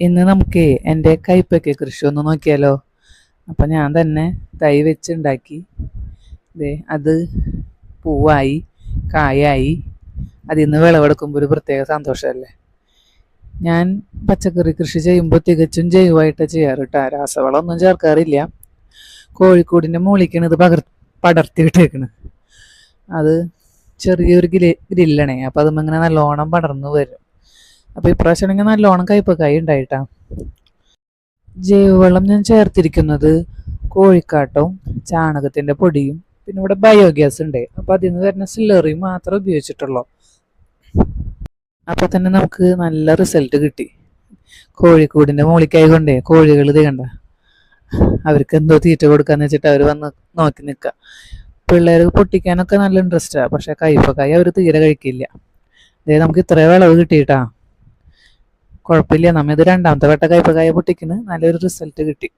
ഇന്ന് നമുക്ക് എൻ്റെ കയ്പയ്ക്ക കൃഷി ഒന്ന് നോക്കിയാലോ. അപ്പം ഞാൻ തന്നെ തൈ വെച്ചുണ്ടാക്കി. അത് പൂവായി, കായായി. അതിൽ നിന്ന് വിളവെടുക്കുമ്പോൾ ഒരു പ്രത്യേക സന്തോഷമല്ലേ. ഞാൻ പച്ചക്കറി കൃഷി ചെയ്യുമ്പോൾ തികച്ചും ജൈവമായിട്ടാണ് ചെയ്യാറ് കേട്ടോ. രാസവളമൊന്നും ചേർക്കാറില്ല. കോഴിക്കോടിൻ്റെ മൂളിക്കാണ് ഇത് പടർത്തി വിട്ടേക്കണ്. അത് ചെറിയൊരു ഗ്രില്ലണേ. അപ്പോൾ അതും ഇങ്ങനെ നല്ലോണം പടർന്നു വരും. അപ്പോൾ ഇപ്രാവശ്യമാണെങ്കിൽ നല്ലോണം കയ്പക്കായി ഉണ്ടായിട്ടാ. ജൈവവളം ഞാൻ ചേർത്തിരിക്കുന്നത് കോഴിക്കാട്ടവും ചാണകത്തിൻ്റെ പൊടിയും പിന്നെ ഇവിടെ ബയോഗ്യാസ് ഉണ്ട്. അപ്പോൾ അതിൽ നിന്ന് വരുന്ന സില്ലറിയും മാത്രമേ ഉപയോഗിച്ചിട്ടുള്ളൂ. അപ്പോൾ തന്നെ നമുക്ക് നല്ല റിസൾട്ട് കിട്ടി. കോഴിക്കൂടിൻ്റെ മൂളിക്കായി കൊണ്ടേ കോഴികൾ ഇത് കണ്ട, അവർക്ക് എന്തോ തീറ്റ കൊടുക്കാന്ന് വെച്ചിട്ട് അവർ വന്ന് നോക്കി നിൽക്കുക. പിള്ളേർ പൊട്ടിക്കാനൊക്കെ നല്ല ഇൻട്രസ്റ്റാണ്. പക്ഷേ കയ്പക്കായി അവർ തീരെ കഴിക്കില്ല. നമുക്ക് ഇത്ര വിളവ് കിട്ടിയിട്ടാ. കുഴപ്പമില്ല. നമ്മ ഇത് രണ്ടാമത്തെ വട്ട കയ്പക്കായ പൊട്ടിക്കുന്ന നല്ലൊരു റിസൾട്ട് കിട്ടി.